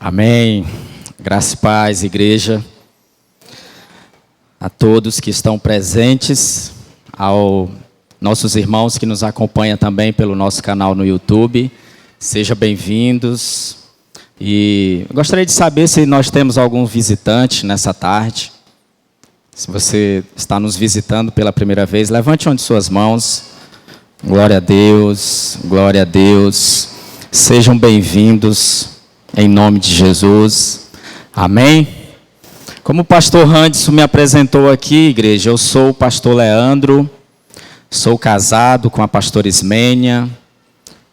Amém. Graça e paz, igreja. A todos que estão presentes, aos nossos irmãos que nos acompanham também pelo nosso canal no YouTube, sejam bem-vindos. E gostaria de saber se nós temos algum visitante nessa tarde. Se você está nos visitando pela primeira vez, levante uma de suas mãos. Glória a Deus, glória a Deus. Sejam bem-vindos em nome de Jesus. Amém? Como o pastor Randerson me apresentou aqui, igreja, eu sou o pastor Leandro, sou casado com a pastora Ismênia,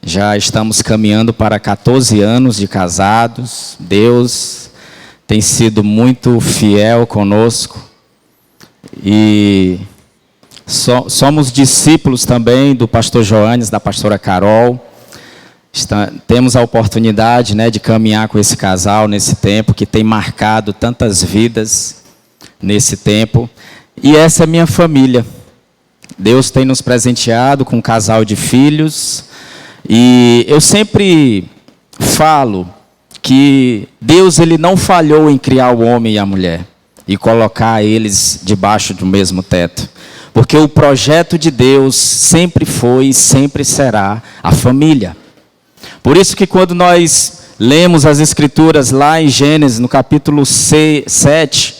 já estamos caminhando para 14 anos de casados. Deus tem sido muito fiel conosco e somos discípulos também do pastor Joanes, da pastora Carol. Temos a oportunidade, de caminhar com esse casal nesse tempo, que tem marcado tantas vidas nesse tempo. E essa é a minha família. Deus tem nos presenteado com um casal de filhos. E eu sempre falo que Deus ele não falhou em criar o homem e a mulher e colocar eles debaixo do mesmo teto. Porque o projeto de Deus sempre foi e sempre será a família. Por isso que quando nós lemos as Escrituras lá em Gênesis, no capítulo 7,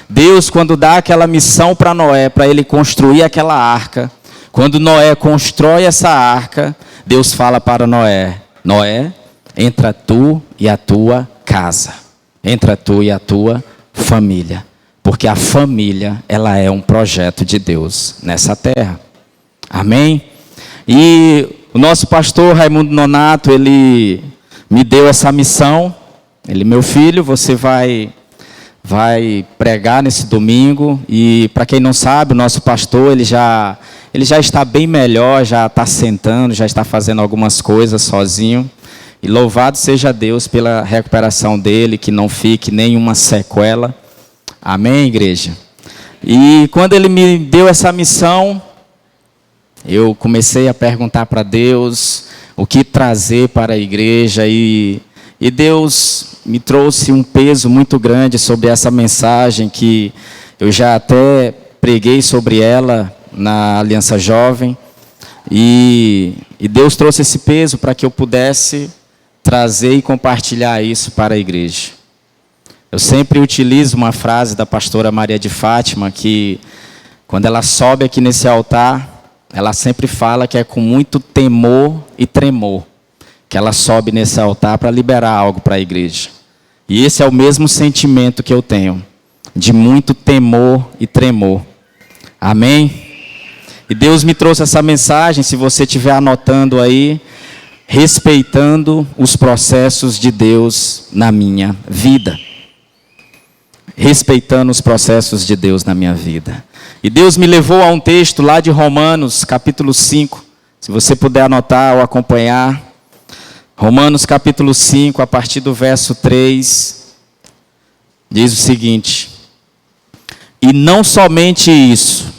Deus, quando dá aquela missão para Noé, para ele construir aquela arca, quando Noé constrói essa arca, Deus fala para Noé: Noé, entra tu e a tua casa, entra tu e a tua família, porque a família, ela é um projeto de Deus nessa terra. Amém? E o nosso pastor Raimundo Nonato, ele me deu essa missão. Ele: meu filho, você vai pregar nesse domingo. E para quem não sabe, o nosso pastor, ele já está bem melhor, já está sentando, já está fazendo algumas coisas sozinho. E louvado seja Deus pela recuperação dele, que não fique nenhuma sequela. Amém, igreja? E quando ele me deu essa missão, eu comecei a perguntar para Deus o que trazer para a igreja e Deus me trouxe um peso muito grande sobre essa mensagem que eu já até preguei sobre ela na Aliança Jovem e Deus trouxe esse peso para que eu pudesse trazer e compartilhar isso para a igreja. Eu sempre utilizo uma frase da pastora Maria de Fátima que quando ela sobe aqui nesse altar, ela sempre fala que é com muito temor e tremor que ela sobe nesse altar para liberar algo para a igreja. E esse é o mesmo sentimento que eu tenho, de muito temor e tremor. Amém? E Deus me trouxe essa mensagem, se você estiver anotando aí, respeitando os processos de Deus na minha vida. Respeitando os processos de Deus na minha vida. E Deus me levou a um texto lá de Romanos, capítulo 5. Se você puder anotar ou acompanhar. Romanos, capítulo 5, a partir do verso 3. Diz o seguinte: e não somente isso,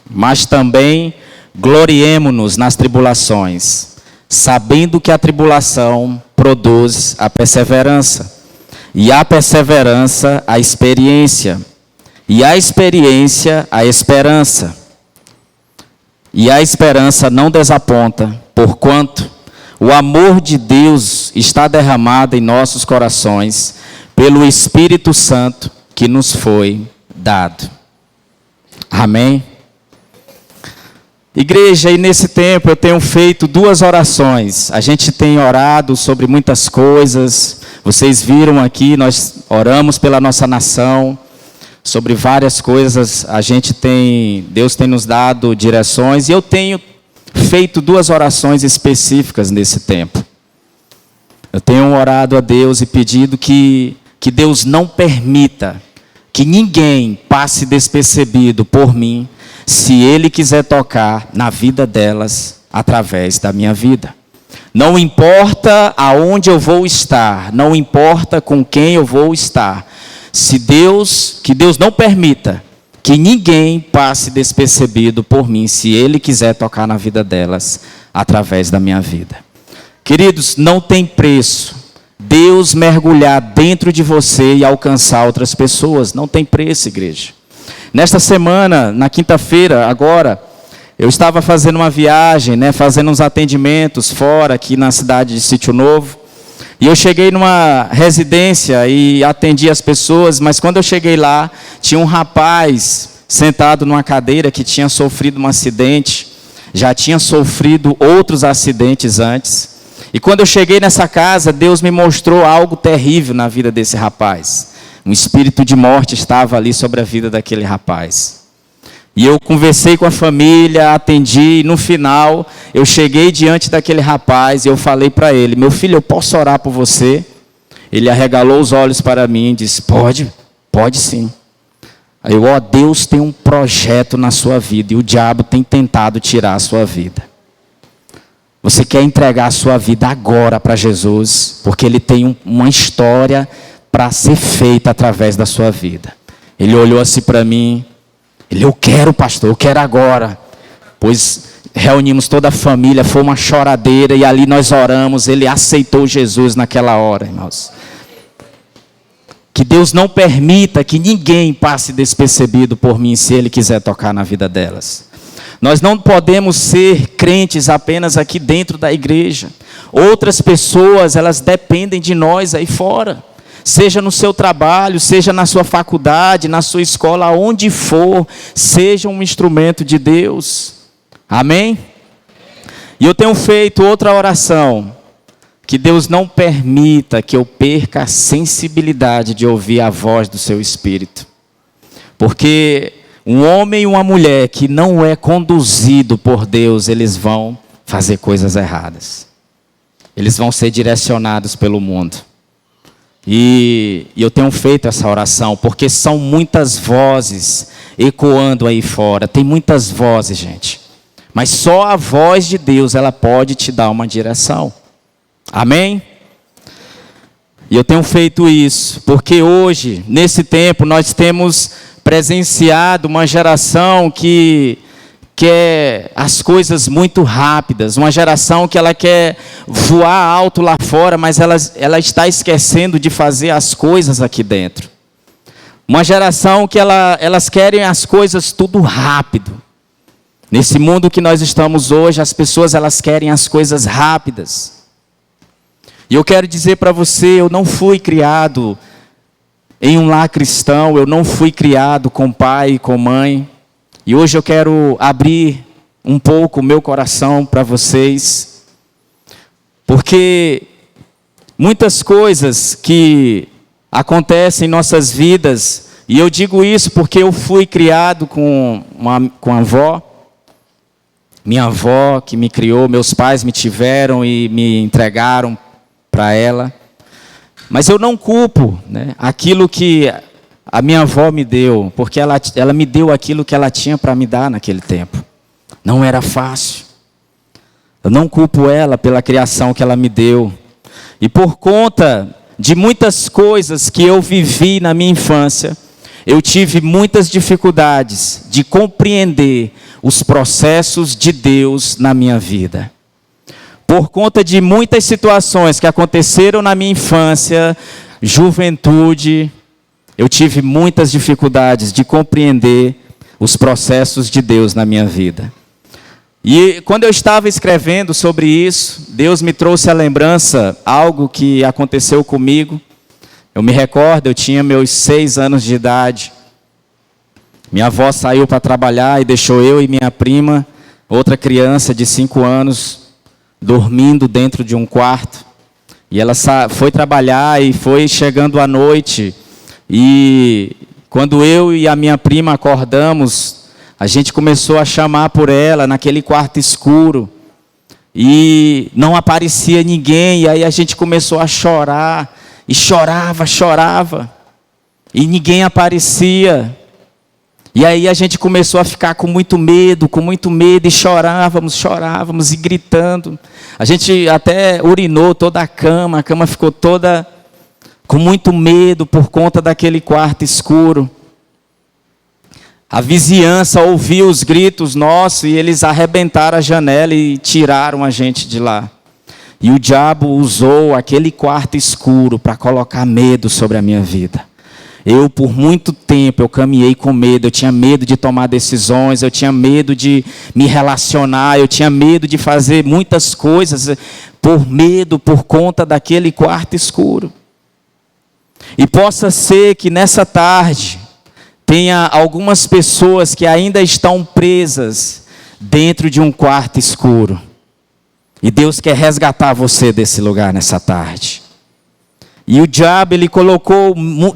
mas também gloriemo-nos nas tribulações, sabendo que a tribulação produz a perseverança. E a perseverança, a experiência. E a experiência, a esperança. E a esperança não desaponta, porquanto o amor de Deus está derramado em nossos corações pelo Espírito Santo que nos foi dado. Amém? Igreja, e nesse tempo eu tenho feito 2 orações. A gente tem orado sobre muitas coisas. Vocês viram aqui, nós oramos pela nossa nação, sobre várias coisas. Deus tem nos dado direções, e eu tenho feito 2 orações específicas nesse tempo. Eu tenho orado a Deus e pedido que Deus não permita que ninguém passe despercebido por mim, se Ele quiser tocar na vida delas através da minha vida. Não importa aonde eu vou estar, não importa com quem eu vou estar, que Deus não permita que ninguém passe despercebido por mim, se Ele quiser tocar na vida delas através da minha vida. Queridos, não tem preço Deus mergulhar dentro de você e alcançar outras pessoas. Não tem preço, igreja. Nesta semana, na quinta-feira, agora, eu estava fazendo uma viagem, fazendo uns atendimentos fora, aqui na cidade de Sítio Novo. E eu cheguei numa residência e atendi as pessoas, mas quando eu cheguei lá, tinha um rapaz sentado numa cadeira que tinha sofrido um acidente, já tinha sofrido outros acidentes antes. E quando eu cheguei nessa casa, Deus me mostrou algo terrível na vida desse rapaz. Um espírito de morte estava ali sobre a vida daquele rapaz. E eu conversei com a família, atendi, e no final, eu cheguei diante daquele rapaz e eu falei para ele: meu filho, eu posso orar por você? Ele arregalou os olhos para mim e disse: pode sim. Aí eu: Deus tem um projeto na sua vida e o diabo tem tentado tirar a sua vida. Você quer entregar a sua vida agora para Jesus, porque Ele tem uma história para ser feita através da sua vida. Ele olhou assim para mim, eu quero, pastor, eu quero agora. Pois reunimos toda a família, foi uma choradeira e ali nós oramos, ele aceitou Jesus naquela hora, irmãos. Que Deus não permita que ninguém passe despercebido por mim, se Ele quiser tocar na vida delas. Nós não podemos ser crentes apenas aqui dentro da igreja. Outras pessoas, elas dependem de nós aí fora. Seja no seu trabalho, seja na sua faculdade, na sua escola, aonde for, seja um instrumento de Deus. Amém? E eu tenho feito outra oração. Que Deus não permita que eu perca a sensibilidade de ouvir a voz do seu Espírito. Porque um homem e uma mulher que não é conduzido por Deus, eles vão fazer coisas erradas. Eles vão ser direcionados pelo mundo. E eu tenho feito essa oração, porque são muitas vozes ecoando aí fora. Tem muitas vozes, gente. Mas só a voz de Deus, ela pode te dar uma direção. Amém? E eu tenho feito isso, porque hoje, nesse tempo, nós temos presenciado uma geração que quer as coisas muito rápidas, uma geração que ela quer voar alto lá fora, mas ela está esquecendo de fazer as coisas aqui dentro. Uma geração que elas querem as coisas tudo rápido. Nesse mundo que nós estamos hoje, as pessoas elas querem as coisas rápidas. E eu quero dizer para você, eu não fui criado em um lar cristão, eu não fui criado com pai e com mãe. E hoje eu quero abrir um pouco o meu coração para vocês. Porque muitas coisas que acontecem em nossas vidas, e eu digo isso porque eu fui criado com a avó. Minha avó que me criou, meus pais me tiveram e me entregaram para ela. Mas eu não culpo, aquilo que a minha avó me deu, porque ela me deu aquilo que ela tinha para me dar naquele tempo. Não era fácil. Eu não culpo ela pela criação que ela me deu. E por conta de muitas coisas que eu vivi na minha infância, eu tive muitas dificuldades de compreender os processos de Deus na minha vida. Por conta de muitas situações que aconteceram na minha infância, juventude, eu tive muitas dificuldades de compreender os processos de Deus na minha vida. E quando eu estava escrevendo sobre isso, Deus me trouxe à lembrança algo que aconteceu comigo. Eu me recordo, eu tinha meus 6 anos de idade. Minha avó saiu para trabalhar e deixou eu e minha prima, outra criança de 5 anos, dormindo dentro de um quarto. E ela foi trabalhar e foi chegando à noite. E quando eu e a minha prima acordamos, a gente começou a chamar por ela naquele quarto escuro. E não aparecia ninguém. E aí a gente começou a chorar. E chorava. E ninguém aparecia. E aí a gente começou a ficar com muito medo, e chorávamos e gritando. A gente até urinou toda a cama ficou toda com muito medo por conta daquele quarto escuro. A vizinhança ouviu os gritos nossos e eles arrebentaram a janela e tiraram a gente de lá. E o diabo usou aquele quarto escuro para colocar medo sobre a minha vida. Eu, por muito tempo, eu caminhei com medo. Eu tinha medo de tomar decisões, eu tinha medo de me relacionar, eu tinha medo de fazer muitas coisas por medo, por conta daquele quarto escuro. E possa ser que nessa tarde tenha algumas pessoas que ainda estão presas dentro de um quarto escuro. E Deus quer resgatar você desse lugar nessa tarde. E o diabo, ele colocou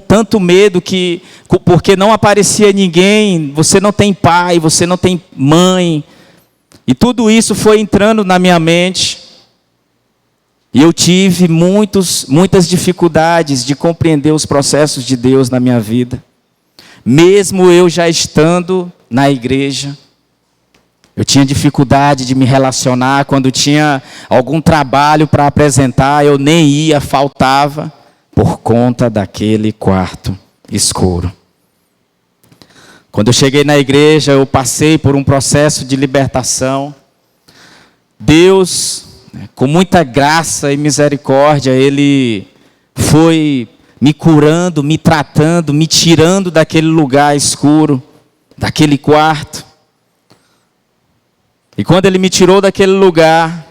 tanto medo que, porque não aparecia ninguém, você não tem pai, você não tem mãe. E tudo isso foi entrando na minha mente. E eu tive muitas dificuldades de compreender os processos de Deus na minha vida. Mesmo eu já estando na igreja, eu tinha dificuldade de me relacionar. Quando tinha algum trabalho para apresentar, eu nem ia, faltava, por conta daquele quarto escuro. Quando eu cheguei na igreja, eu passei por um processo de libertação. Deus, com muita graça e misericórdia, Ele foi me curando, me tratando, me tirando daquele lugar escuro, daquele quarto. E quando Ele me tirou daquele lugar,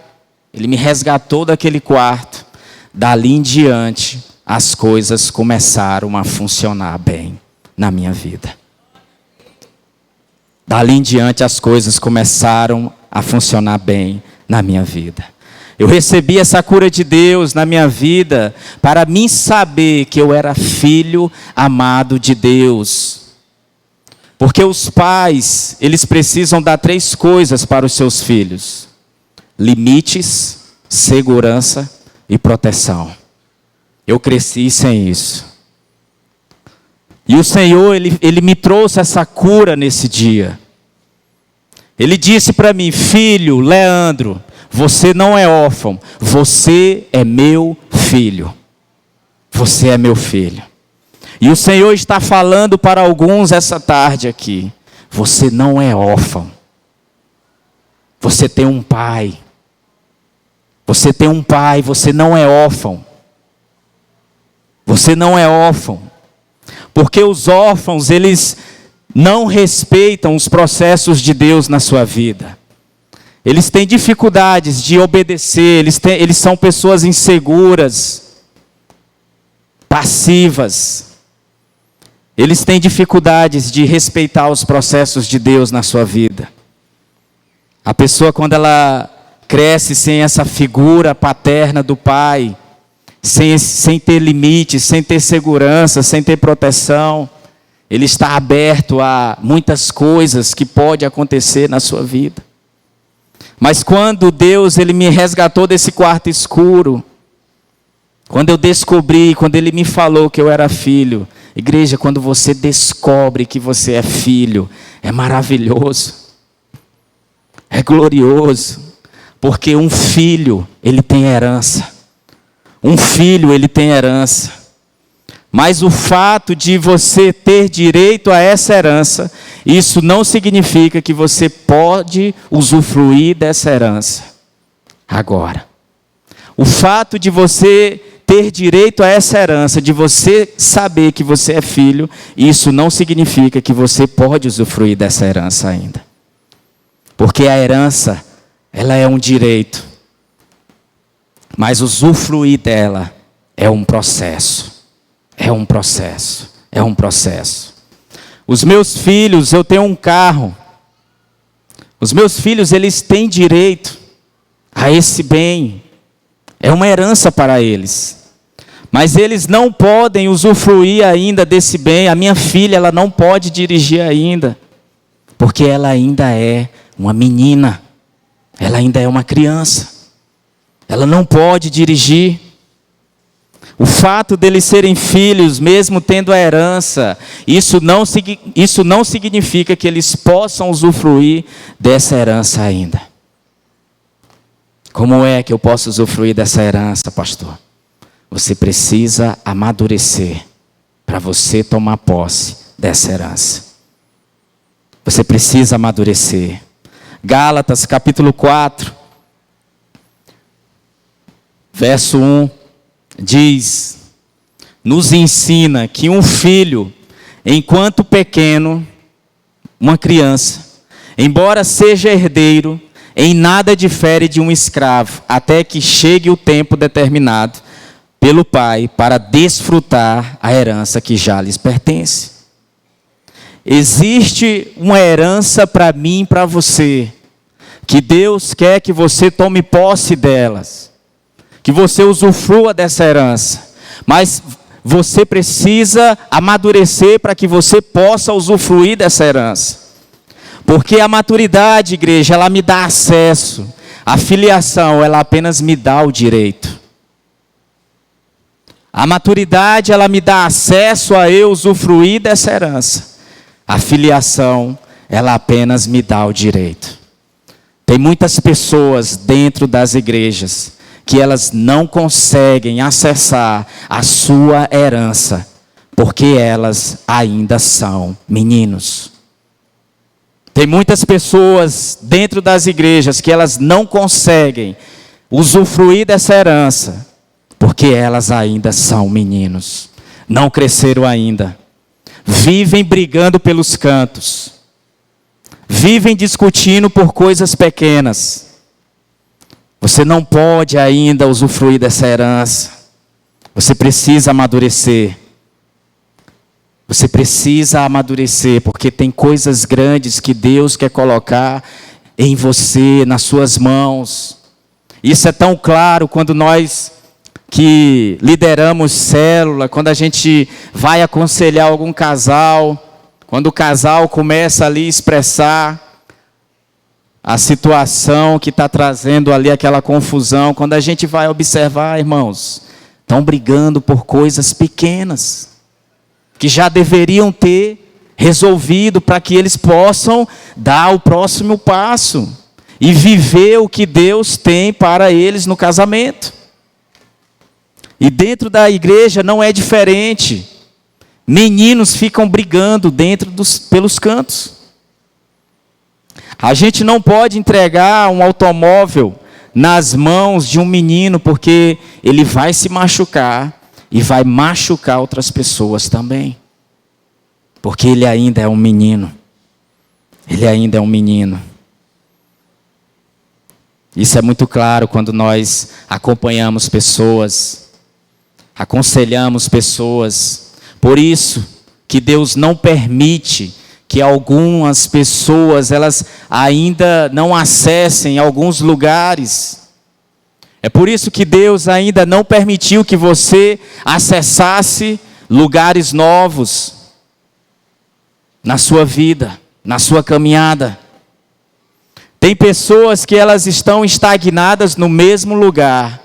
Ele me resgatou daquele quarto. Dali em diante, as coisas começaram a funcionar bem na minha vida. Dali em diante, as coisas começaram a funcionar bem na minha vida. Eu recebi essa cura de Deus na minha vida para mim saber que eu era filho amado de Deus. Porque os pais, eles precisam dar 3 coisas para os seus filhos: limites, segurança e proteção. Eu cresci sem isso. E o Senhor, Ele me trouxe essa cura nesse dia. Ele disse para mim: filho, Leandro, você não é órfão, você é meu filho. Você é meu filho. E o Senhor está falando para alguns essa tarde aqui: você não é órfão. Você tem um pai. Você tem um pai, você não é órfão. Você não é órfão. Porque os órfãos, eles não respeitam os processos de Deus na sua vida. Eles têm dificuldades de obedecer, eles são pessoas inseguras, passivas. Eles têm dificuldades de respeitar os processos de Deus na sua vida. A pessoa, quando ela cresce sem essa figura paterna do pai, sem ter limites, sem ter segurança, sem ter proteção, ele está aberto a muitas coisas que podem acontecer na sua vida. Mas quando Deus, Ele me resgatou desse quarto escuro, quando eu descobri, quando Ele me falou que eu era filho, igreja, quando você descobre que você é filho, é maravilhoso, é glorioso, porque um filho, ele tem herança. Um filho, ele tem herança. Mas o fato de você ter direito a essa herança, isso não significa que você pode usufruir dessa herança agora. O fato de você ter direito a essa herança, de você saber que você é filho, isso não significa que você pode usufruir dessa herança ainda. Porque a herança, ela é um direito. Mas usufruir dela é um processo. É um processo. É um processo. Os meus filhos, eu tenho um carro. Os meus filhos, eles têm direito a esse bem. É uma herança para eles. Mas eles não podem usufruir ainda desse bem. A minha filha, ela não pode dirigir ainda. Porque ela ainda é uma menina. Ela ainda é uma criança. Ela não pode dirigir. O fato deles serem filhos, mesmo tendo a herança, isso não significa que eles possam usufruir dessa herança ainda. Como é que eu posso usufruir dessa herança, pastor? Você precisa amadurecer para você tomar posse dessa herança. Você precisa amadurecer. Gálatas capítulo 4. verso 1, diz, nos ensina que um filho, enquanto pequeno, uma criança, embora seja herdeiro, em nada difere de um escravo, até que chegue o tempo determinado pelo pai para desfrutar a herança que já lhes pertence. Existe uma herança para mim e para você, que Deus quer que você tome posse delas, que você usufrua dessa herança, mas você precisa amadurecer para que você possa usufruir dessa herança. Porque a maturidade, igreja, ela me dá acesso. A filiação, ela apenas me dá o direito. A maturidade, ela me dá acesso a eu usufruir dessa herança. A filiação, ela apenas me dá o direito. Tem muitas pessoas dentro das igrejas que elas não conseguem acessar a sua herança, porque elas ainda são meninos. Tem muitas pessoas dentro das igrejas que elas não conseguem usufruir dessa herança, porque elas ainda são meninos, não cresceram ainda, vivem brigando pelos cantos, vivem discutindo por coisas pequenas. Você não pode ainda usufruir dessa herança, você precisa amadurecer. Você precisa amadurecer, porque tem coisas grandes que Deus quer colocar em você, nas suas mãos. Isso é tão claro quando nós que lideramos célula, quando a gente vai aconselhar algum casal, quando o casal começa ali a expressar a situação que está trazendo ali aquela confusão, quando a gente vai observar, irmãos, estão brigando por coisas pequenas, que já deveriam ter resolvido para que eles possam dar o próximo passo e viver o que Deus tem para eles no casamento. E dentro da igreja não é diferente. Meninos ficam brigando pelos cantos. A gente não pode entregar um automóvel nas mãos de um menino, porque ele vai se machucar e vai machucar outras pessoas também. Porque ele ainda é um menino. Ele ainda é um menino. Isso é muito claro quando nós acompanhamos pessoas, aconselhamos pessoas. Por isso que Deus não permite que algumas pessoas elas ainda não acessem alguns lugares. É por isso que Deus ainda não permitiu que você acessasse lugares novos na sua vida, na sua caminhada. Tem pessoas que elas estão estagnadas no mesmo lugar,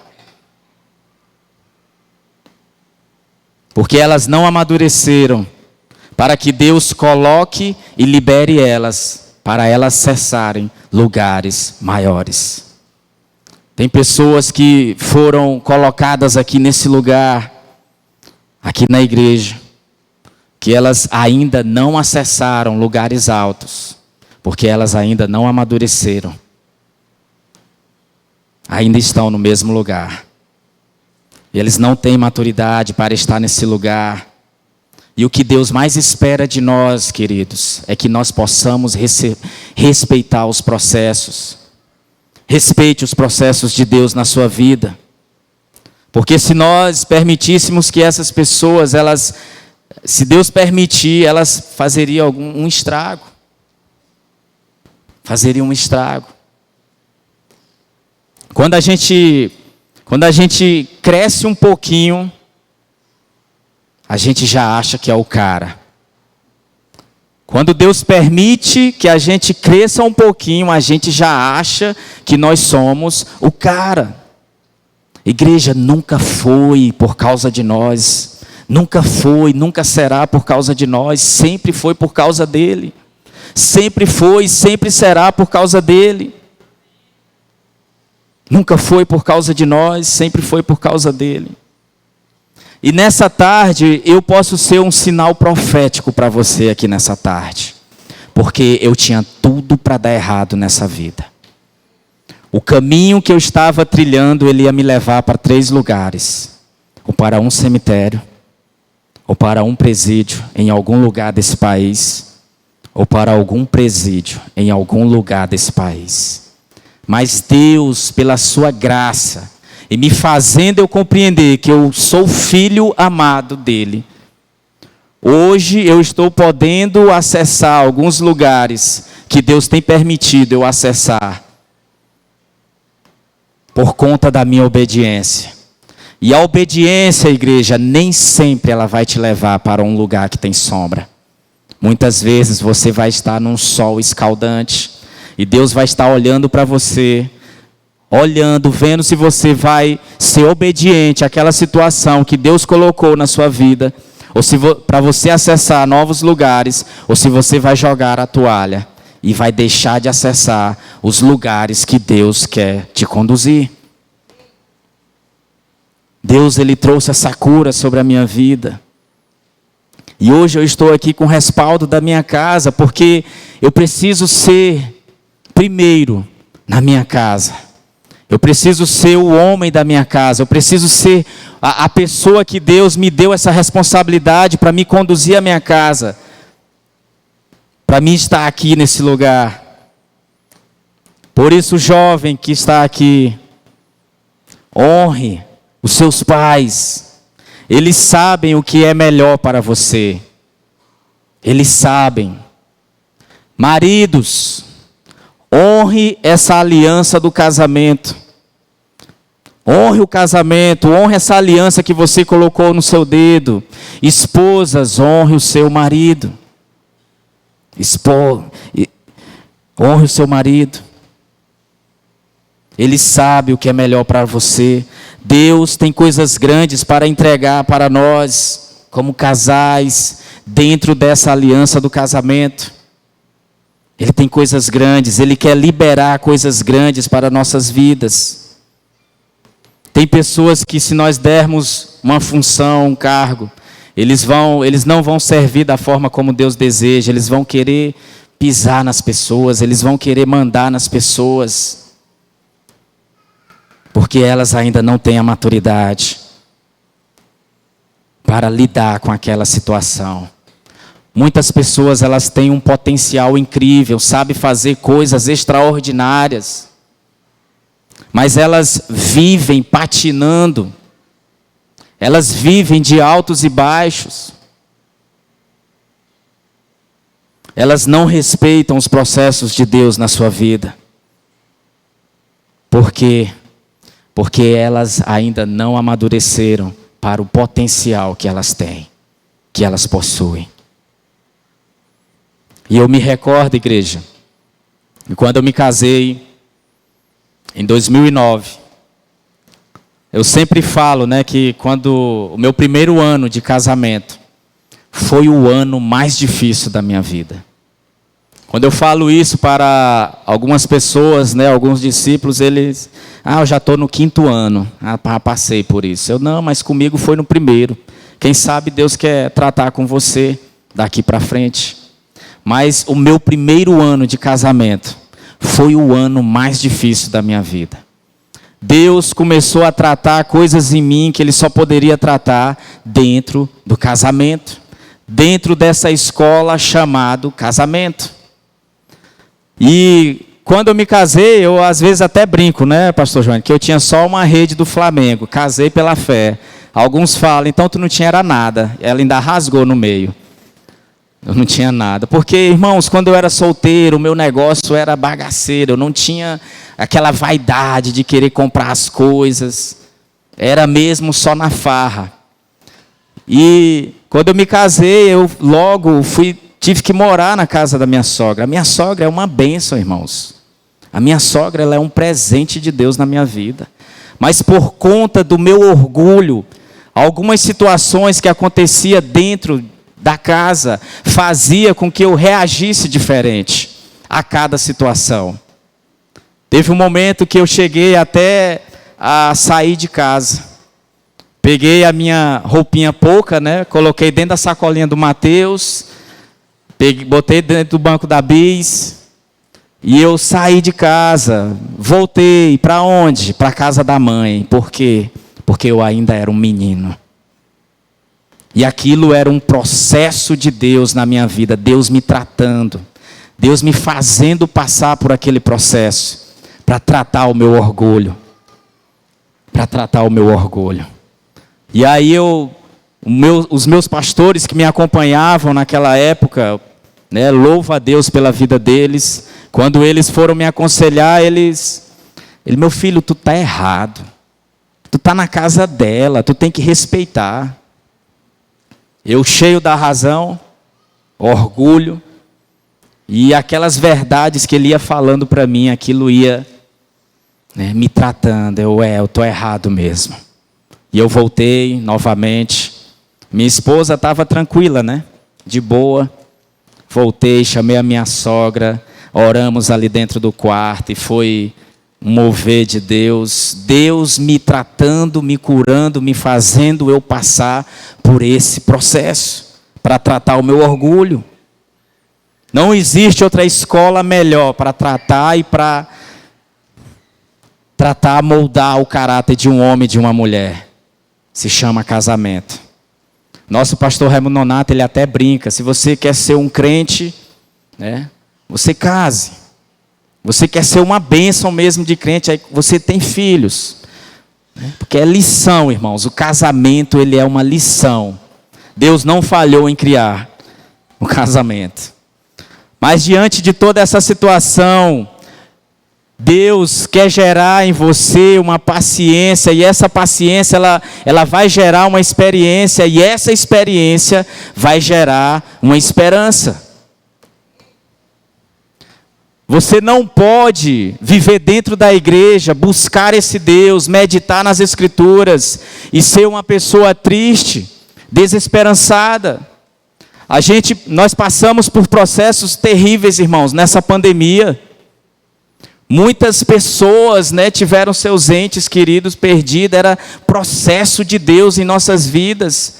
porque elas não amadureceram para que Deus coloque e libere elas, para elas acessarem lugares maiores. Tem pessoas que foram colocadas aqui nesse lugar, aqui na igreja, que elas ainda não acessaram lugares altos, porque elas ainda não amadureceram. Ainda estão no mesmo lugar. Eles não têm maturidade para estar nesse lugar. E o que Deus mais espera de nós, queridos, é que nós possamos respeitar os processos. Respeite os processos de Deus na sua vida. Porque se nós permitíssemos que essas pessoas, se Deus permitir, elas fazeriam um estrago. Fazeriam um estrago. Quando a gente cresce um pouquinho, a gente já acha que é o cara. Quando Deus permite que a gente cresça um pouquinho, a gente já acha que nós somos o cara. Igreja, nunca foi por causa de nós. Nunca foi, nunca será por causa de nós. Sempre foi por causa dele. Sempre foi, sempre será por causa dele. Nunca foi por causa de nós, sempre foi por causa dele. E nessa tarde, eu posso ser um sinal profético para você aqui nessa tarde. Porque eu tinha tudo para dar errado nessa vida. O caminho que eu estava trilhando, ele ia me levar para 3 lugares. Ou para um cemitério, ou para um presídio em algum lugar desse país, ou para algum presídio em algum lugar desse país. Mas Deus, pela sua graça, e me fazendo eu compreender que eu sou filho amado dele, hoje eu estou podendo acessar alguns lugares que Deus tem permitido eu acessar, por conta da minha obediência. E a obediência, igreja, nem sempre ela vai te levar para um lugar que tem sombra. Muitas vezes você vai estar num sol escaldante, e Deus vai estar olhando para você, olhando, vendo se você vai ser obediente àquela situação que Deus colocou na sua vida, ou se para você acessar novos lugares, ou se você vai jogar a toalha e vai deixar de acessar os lugares que Deus quer te conduzir. Deus, ele trouxe essa cura sobre a minha vida. E hoje eu estou aqui com o respaldo da minha casa, porque eu preciso ser primeiro na minha casa. Eu preciso ser o homem da minha casa. Eu preciso ser a pessoa que Deus me deu essa responsabilidade para me conduzir à minha casa. Para mim estar aqui nesse lugar. Por isso, jovem que está aqui, honre os seus pais. Eles sabem o que é melhor para você. Eles sabem. Maridos, honre essa aliança do casamento. Honre o casamento, honre essa aliança que você colocou no seu dedo. Esposas, honre o seu marido. Honre o seu marido. Ele sabe o que é melhor para você. Deus tem coisas grandes para entregar para nós, como casais, dentro dessa aliança do casamento. Ele tem coisas grandes, Ele quer liberar coisas grandes para nossas vidas. Tem pessoas que, se nós dermos uma função, um cargo, eles não vão servir da forma como Deus deseja. Eles vão querer pisar nas pessoas, eles vão querer mandar nas pessoas, porque elas ainda não têm a maturidade para lidar com aquela situação. Muitas pessoas, elas têm um potencial incrível, sabem fazer coisas extraordinárias, mas elas vivem patinando, elas vivem de altos e baixos, elas não respeitam os processos de Deus na sua vida. Por quê? Porque elas ainda não amadureceram para o potencial que elas têm, que elas possuem. E eu me recordo, igreja, que quando eu me casei, em 2009, eu sempre falo, que quando o meu primeiro ano de casamento foi o ano mais difícil da minha vida. Quando eu falo isso para algumas pessoas, alguns discípulos, eles... eu já estou no 5º ano, passei por isso. Eu, não, mas comigo foi no primeiro. Quem sabe Deus quer tratar com você daqui para frente. Mas o meu primeiro ano de casamento foi o ano mais difícil da minha vida. Deus começou a tratar coisas em mim que Ele só poderia tratar dentro do casamento. Dentro dessa escola chamada casamento. E quando eu me casei, eu às vezes até brinco, pastor João, que eu tinha só uma rede do Flamengo, casei pela fé. Alguns falam, então tu não tinha era nada. Ela ainda rasgou no meio. Eu não tinha nada. Porque, irmãos, quando eu era solteiro, o meu negócio era bagaceiro. Eu não tinha aquela vaidade de querer comprar as coisas. Era mesmo só na farra. E quando eu me casei, eu logo tive que morar na casa da minha sogra. A minha sogra é uma bênção, irmãos. A minha sogra, ela é um presente de Deus na minha vida. Mas por conta do meu orgulho, algumas situações que acontecia dentro da casa fazia com que eu reagisse diferente a cada situação. Teve um momento que eu cheguei até a sair de casa. Peguei a minha roupinha pouca, coloquei dentro da sacolinha do Mateus, botei dentro do banco da Bis E eu saí de casa, voltei para onde? Para a casa da mãe. Por quê? Porque eu ainda era um menino. E aquilo era um processo de Deus na minha vida, Deus me tratando, Deus me fazendo passar por aquele processo, para tratar o meu orgulho. Para tratar o meu orgulho. E aí os meus pastores que me acompanhavam naquela época, né, louvo a Deus pela vida deles, quando eles foram me aconselhar, meu filho, tu está errado, tu está na casa dela, tu tem que respeitar. Eu cheio da razão, orgulho, e aquelas verdades que ele ia falando para mim, aquilo ia, né, me tratando. Eu estou errado mesmo. E eu voltei novamente. Minha esposa estava tranquila, né? De boa. Voltei, chamei a minha sogra, oramos ali dentro do quarto e foi um mover de Deus. Deus me tratando, me curando, me fazendo eu passar por esse processo, para tratar o meu orgulho. Não existe outra escola melhor para tratar e para moldar o caráter de um homem e de uma mulher. Se chama casamento. Nosso pastor Raimundo Nonato, ele até brinca, se você quer ser um crente, né, você case. Você quer ser uma bênção mesmo de crente, aí você tem filhos. Né? Porque é lição, irmãos. O casamento, ele é uma lição. Deus não falhou em criar o casamento. Mas diante de toda essa situação, Deus quer gerar em você uma paciência, e essa paciência ela vai gerar uma experiência, e essa experiência vai gerar uma esperança. Você não pode viver dentro da igreja, buscar esse Deus, meditar nas Escrituras e ser uma pessoa triste, desesperançada. Nós passamos por processos terríveis, irmãos, nessa pandemia. Muitas pessoas, né, tiveram seus entes queridos perdidos, era processo de Deus em nossas vidas.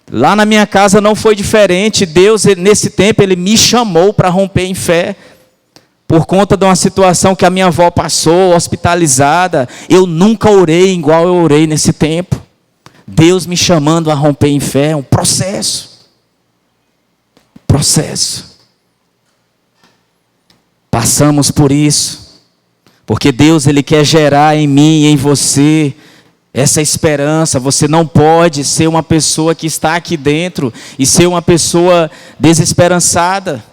Lá na minha casa não foi diferente. Deus, nesse tempo, Ele me chamou para romper em fé. Por conta de uma situação que a minha avó passou, hospitalizada, eu nunca orei igual eu orei nesse tempo. Deus me chamando a romper em fé, um processo. Processo. Passamos por isso, porque Deus, Ele quer gerar em mim e em você essa esperança. Você não pode ser uma pessoa que está aqui dentro e ser uma pessoa desesperançada.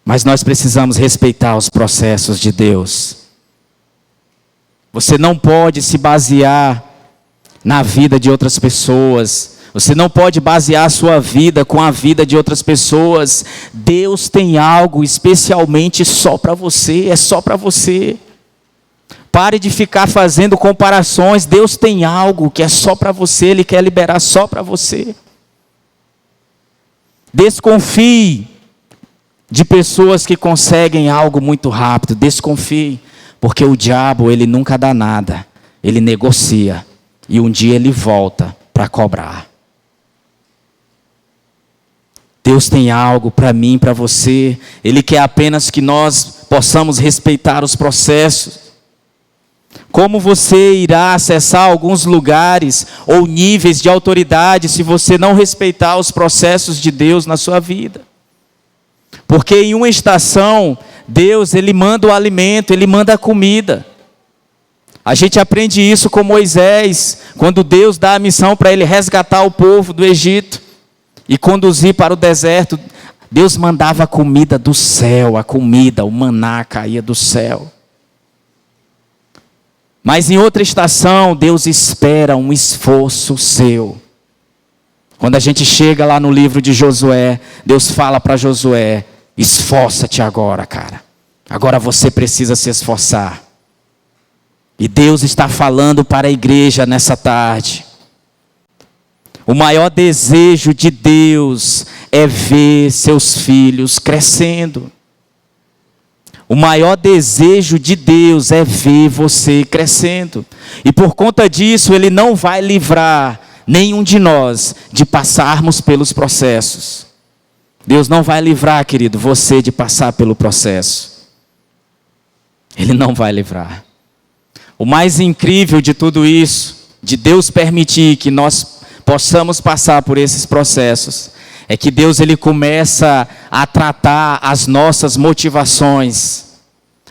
Mas nós precisamos respeitar os processos de Deus. Você não pode se basear na vida de outras pessoas. Você não pode basear a sua vida com a vida de outras pessoas. Deus tem algo especialmente só para você, é só para você. Pare de ficar fazendo comparações. Deus tem algo que é só para você, Ele quer liberar só para você. Desconfie de pessoas que conseguem algo muito rápido. Desconfie, porque o diabo, ele nunca dá nada. Ele negocia e um dia ele volta para cobrar. Deus tem algo para mim e para você. Ele quer apenas que nós possamos respeitar os processos. Como você irá acessar alguns lugares ou níveis de autoridade se você não respeitar os processos de Deus na sua vida? Porque em uma estação, Deus, Ele manda o alimento, Ele manda a comida. A gente aprende isso com Moisés, quando Deus dá a missão para ele resgatar o povo do Egito e conduzir para o deserto. Deus mandava a comida do céu, a comida, o maná caía do céu. Mas em outra estação, Deus espera um esforço seu. Quando a gente chega lá no livro de Josué, Deus fala para Josué: esforça-te agora, cara. Agora você precisa se esforçar. E Deus está falando para a igreja nessa tarde. O maior desejo de Deus é ver seus filhos crescendo. O maior desejo de Deus é ver você crescendo. E por conta disso, Ele não vai livrar nenhum de nós de passarmos pelos processos. Deus não vai livrar, querido, você de passar pelo processo. Ele não vai livrar. O mais incrível de tudo isso, de Deus permitir que nós possamos passar por esses processos, é que Deus ele começa a tratar as nossas motivações,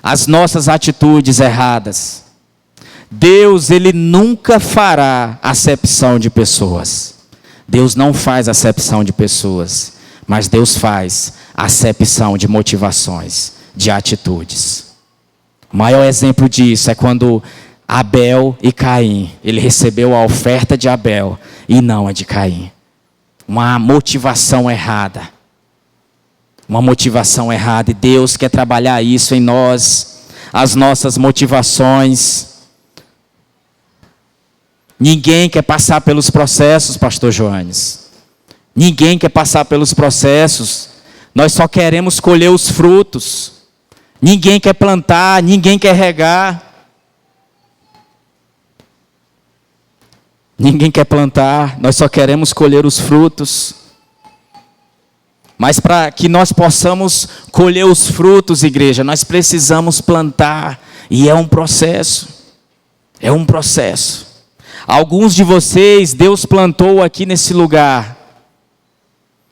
as nossas atitudes erradas. Deus ele nunca fará acepção de pessoas. Deus não faz acepção de pessoas, mas Deus faz acepção de motivações, de atitudes. O maior exemplo disso é quando Abel e Caim, ele recebeu a oferta de Abel e não a de Caim. Uma motivação errada. Uma motivação errada. E Deus quer trabalhar isso em nós. As nossas motivações. Ninguém quer passar pelos processos, pastor Joanes. Ninguém quer passar pelos processos. Nós só queremos colher os frutos. Ninguém quer plantar, ninguém quer regar. Ninguém quer plantar, nós só queremos colher os frutos. Mas para que nós possamos colher os frutos, igreja, nós precisamos plantar. E é um processo. É um processo. Alguns de vocês, Deus plantou aqui nesse lugar.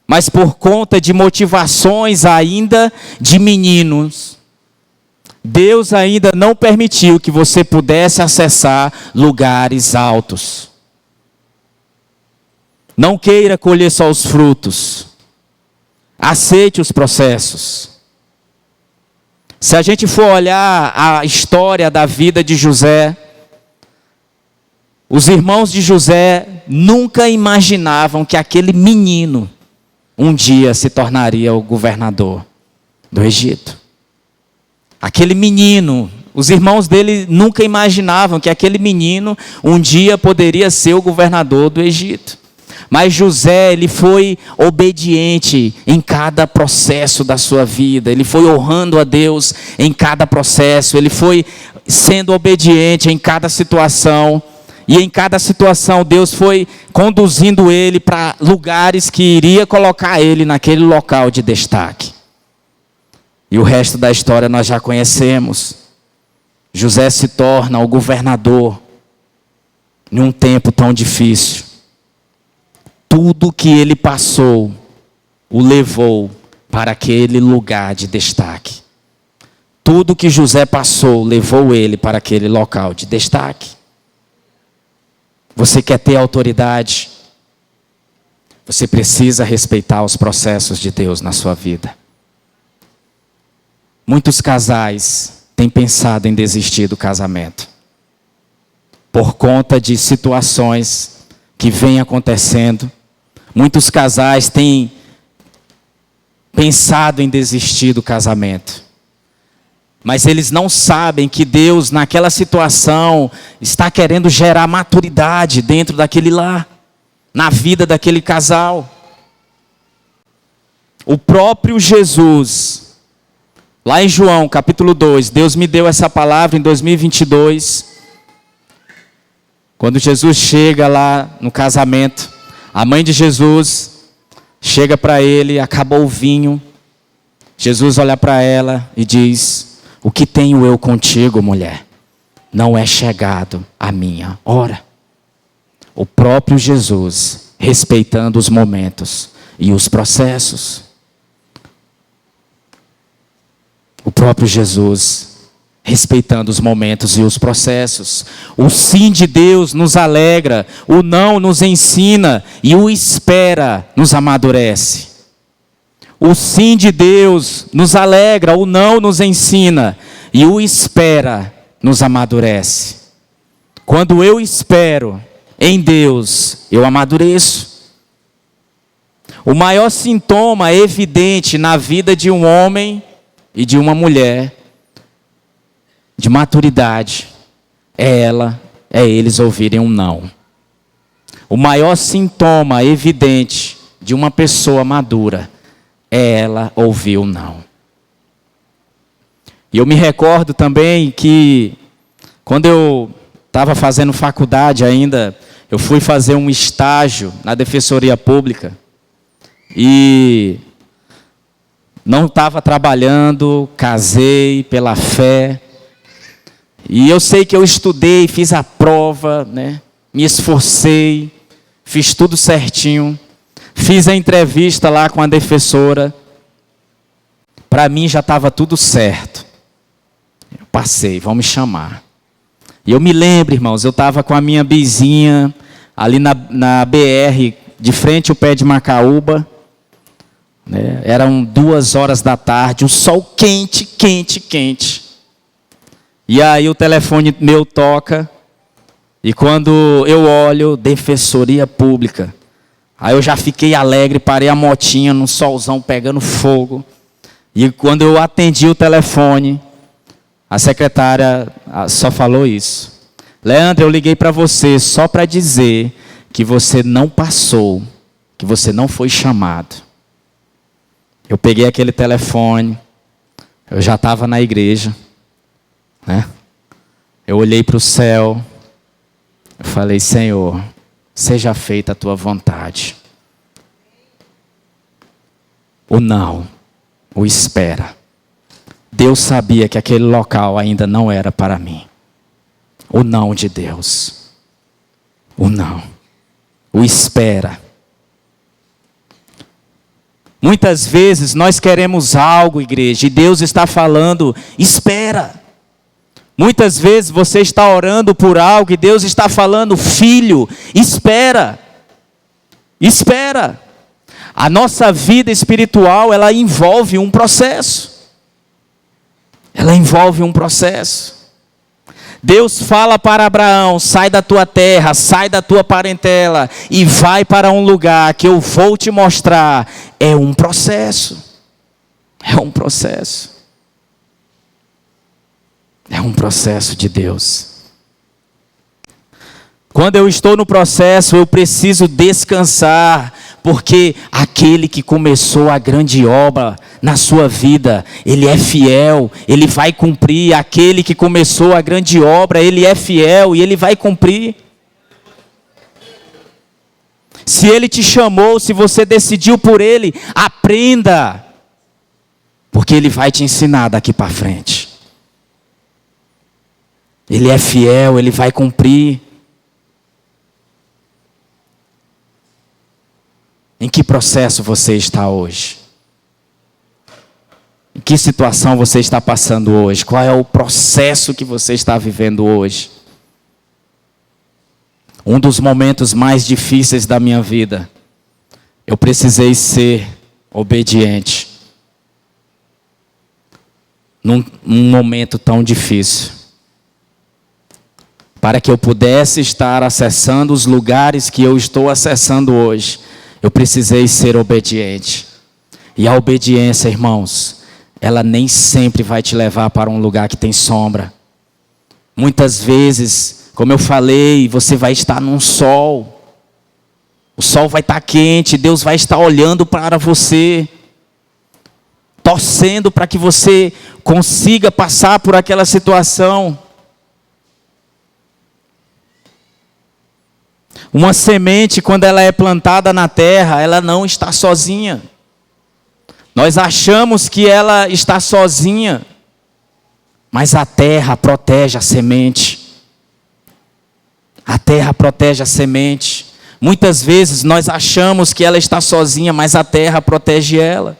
Mas por conta de motivações ainda de meninos, Deus ainda não permitiu que você pudesse acessar lugares altos. Não queira colher só os frutos. Aceite os processos. Se a gente for olhar a história da vida de José, os irmãos de José nunca imaginavam que aquele menino um dia se tornaria o governador do Egito. Aquele menino, os irmãos dele nunca imaginavam que aquele menino um dia poderia ser o governador do Egito. Mas José, ele foi obediente em cada processo da sua vida. Ele foi honrando a Deus em cada processo. Ele foi sendo obediente em cada situação. E em cada situação Deus foi conduzindo ele para lugares que iria colocar ele naquele local de destaque. E o resto da história nós já conhecemos. José se torna o governador em um tempo tão difícil. Tudo que ele passou o levou para aquele lugar de destaque. Tudo que José passou levou ele para aquele local de destaque. Você quer ter autoridade? Você precisa respeitar os processos de Deus na sua vida. Muitos casais têm pensado em desistir do casamento por conta de situações que vêm acontecendo. Muitos casais têm pensado em desistir do casamento. Mas eles não sabem que Deus, naquela situação, está querendo gerar maturidade dentro daquele lar, na vida daquele casal. O próprio Jesus, lá em João, capítulo 2, Deus me deu essa palavra em 2022. Quando Jesus chega lá no casamento, a mãe de Jesus chega para ele, acabou o vinho. Jesus olha para ela e diz: o que tenho eu contigo, mulher? Não é chegado a minha hora. O próprio Jesus, respeitando os momentos e os processos. O próprio Jesus, respeitando os momentos e os processos. O sim de Deus nos alegra, o não nos ensina e o espera nos amadurece. O sim de Deus nos alegra, o não nos ensina e o espera nos amadurece. Quando eu espero em Deus, eu amadureço. O maior sintoma evidente na vida de um homem e de uma mulher de maturidade é eles ouvirem um não. O maior sintoma evidente de uma pessoa madura é ela ouvir o não. E eu me recordo também que quando eu estava fazendo faculdade ainda, eu fui fazer um estágio na Defensoria Pública. E não estava trabalhando, casei pela fé. E eu sei que eu estudei, fiz a prova, né? Me esforcei, fiz tudo certinho. Fiz a entrevista lá com a defensora. Para mim já estava tudo certo. Eu passei, vão me chamar. E eu me lembro, irmãos, eu estava com a minha bizinha ali na BR, de frente ao pé de Macaúba. Né? Eram 2 horas da tarde, o sol quente, quente, quente. E aí o telefone meu toca, e quando eu olho, Defensoria Pública. Aí eu já fiquei alegre, parei a motinha no solzão pegando fogo. E quando eu atendi o telefone, a secretária só falou isso. Leandro, eu liguei para você só para dizer que você não passou, que você não foi chamado. Eu peguei aquele telefone, eu já estava na igreja, né? Eu olhei para o céu, eu falei, Senhor, seja feita a tua vontade. O não, o espera. Deus sabia que aquele local ainda não era para mim. O não de Deus. O não. O espera. Muitas vezes nós queremos algo, igreja, e Deus está falando, espera. Muitas vezes você está orando por algo e Deus está falando, filho, espera. Espera. A nossa vida espiritual, ela envolve um processo. Ela envolve um processo. Deus fala para Abraão, sai da tua terra, sai da tua parentela e vai para um lugar que eu vou te mostrar. É um processo. É um processo. É um processo de Deus. Quando eu estou no processo, eu preciso descansar, porque aquele que começou a grande obra na sua vida, ele é fiel, ele vai cumprir. Aquele que começou a grande obra, ele é fiel e ele vai cumprir. Se ele te chamou, se você decidiu por ele, aprenda, porque ele vai te ensinar daqui para frente. Ele é fiel, ele vai cumprir. Em que processo você está hoje? Em que situação você está passando hoje? Qual é o processo que você está vivendo hoje? Um dos momentos mais difíceis da minha vida, eu precisei ser obediente. Num momento tão difícil. Para que eu pudesse estar acessando os lugares que eu estou acessando hoje, eu precisei ser obediente. E a obediência, irmãos, ela nem sempre vai te levar para um lugar que tem sombra. Muitas vezes, como eu falei, você vai estar num sol. O sol vai estar quente, Deus vai estar olhando para você, torcendo para que você consiga passar por aquela situação. Uma semente, quando ela é plantada na terra, ela não está sozinha. Nós achamos que ela está sozinha, mas a terra protege a semente. A terra protege a semente. Muitas vezes nós achamos que ela está sozinha, mas a terra protege ela.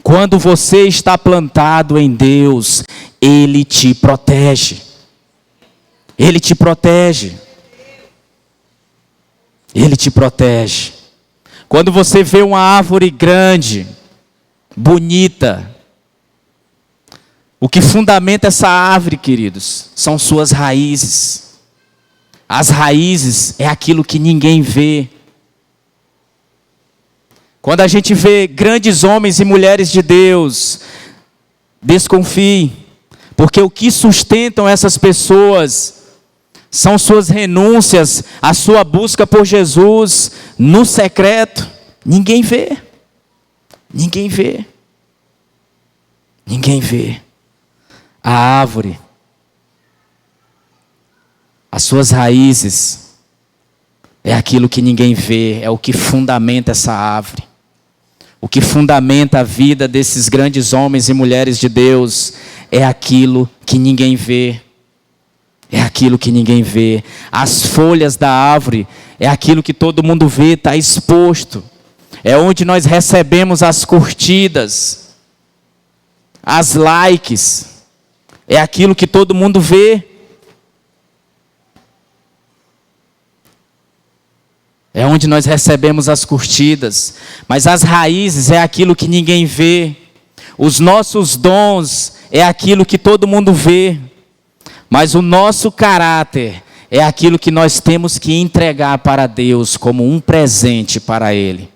Quando você está plantado em Deus, Ele te protege. Ele te protege. Ele te protege. Quando você vê uma árvore grande, bonita, o que fundamenta essa árvore, queridos, são suas raízes. As raízes é aquilo que ninguém vê. Quando a gente vê grandes homens e mulheres de Deus, desconfie, porque o que sustentam essas pessoas são suas renúncias, a sua busca por Jesus no secreto. Ninguém vê. Ninguém vê. Ninguém vê. A árvore, as suas raízes, é aquilo que ninguém vê, é o que fundamenta essa árvore. O que fundamenta a vida desses grandes homens e mulheres de Deus é aquilo que ninguém vê. É aquilo que ninguém vê. As folhas da árvore é aquilo que todo mundo vê, está exposto. É onde nós recebemos as curtidas, as likes. É aquilo que todo mundo vê. É onde nós recebemos as curtidas. Mas as raízes é aquilo que ninguém vê. Os nossos dons é aquilo que todo mundo vê. Mas o nosso caráter é aquilo que nós temos que entregar para Deus como um presente para Ele.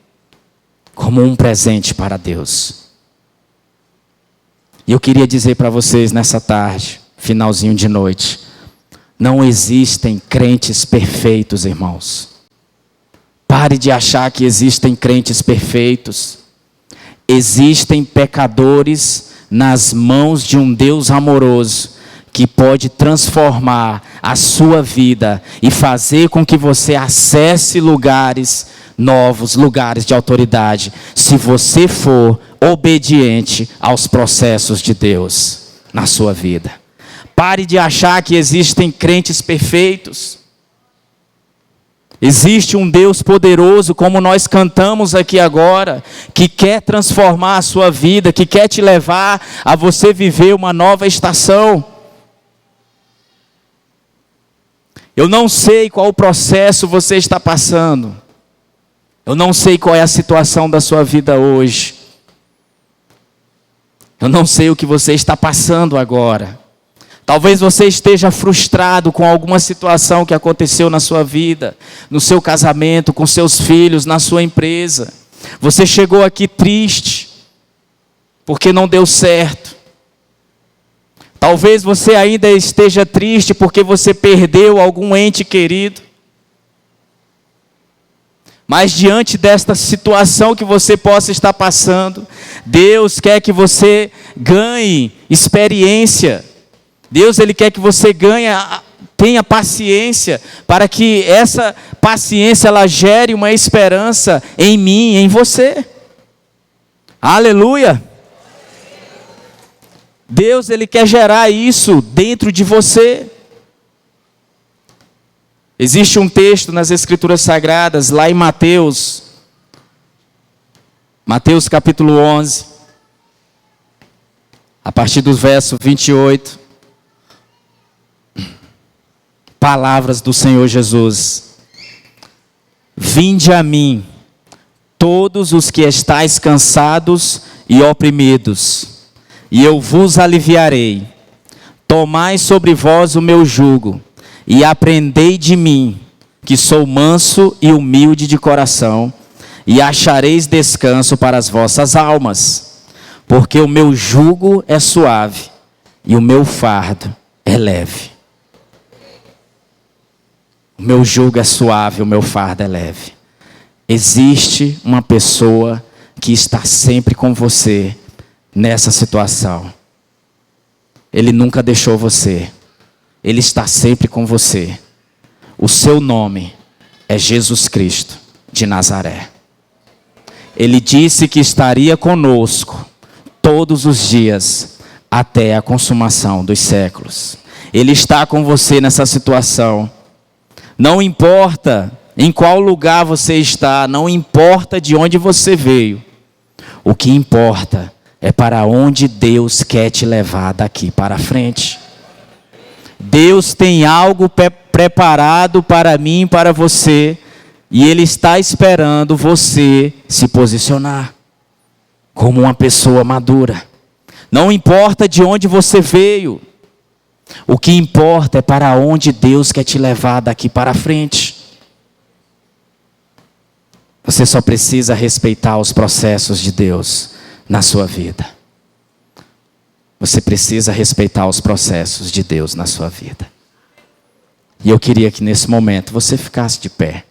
Como um presente para Deus. E eu queria dizer para vocês nessa tarde, finalzinho de noite, não existem crentes perfeitos, irmãos. Pare de achar que existem crentes perfeitos. Existem pecadores nas mãos de um Deus amoroso, que pode transformar a sua vida e fazer com que você acesse lugares novos, lugares de autoridade, se você for obediente aos processos de Deus na sua vida. Pare de achar que existem crentes perfeitos. Existe um Deus poderoso, como nós cantamos aqui agora, que quer transformar a sua vida, que quer te levar a você viver uma nova estação. Eu não sei qual o processo você está passando. Eu não sei qual é a situação da sua vida hoje. Eu não sei o que você está passando agora. Talvez você esteja frustrado com alguma situação que aconteceu na sua vida, no seu casamento, com seus filhos, na sua empresa. Você chegou aqui triste, porque não deu certo. Talvez você ainda esteja triste porque você perdeu algum ente querido. Mas diante desta situação que você possa estar passando, Deus quer que você ganhe experiência. Deus, Ele quer que você tenha paciência, para que essa paciência ela gere uma esperança em mim, em você. Aleluia! Deus, Ele quer gerar isso dentro de você. Existe um texto nas Escrituras Sagradas, lá em Mateus capítulo 11, a partir do verso 28. Palavras do Senhor Jesus. Vinde a mim, todos os que estáis cansados e oprimidos, e eu vos aliviarei. Tomai sobre vós o meu jugo, e aprendei de mim, que sou manso e humilde de coração, e achareis descanso para as vossas almas, porque o meu jugo é suave, e o meu fardo é leve. O meu jugo é suave, o meu fardo é leve. Existe uma pessoa que está sempre com você nessa situação. Ele nunca deixou você. Ele está sempre com você. O seu nome é Jesus Cristo de Nazaré. Ele disse que estaria conosco todos os dias até a consumação dos séculos. Ele está com você nessa situação. Não importa em qual lugar você está, não importa de onde você veio. O que importa é para onde Deus quer te levar daqui para frente. Deus tem algo preparado para mim e para você, e Ele está esperando você se posicionar como uma pessoa madura. Não importa de onde você veio, o que importa é para onde Deus quer te levar daqui para frente. Você só precisa respeitar os processos de Deus na sua vida. Você precisa respeitar os processos de Deus na sua vida. E eu queria que nesse momento você ficasse de pé.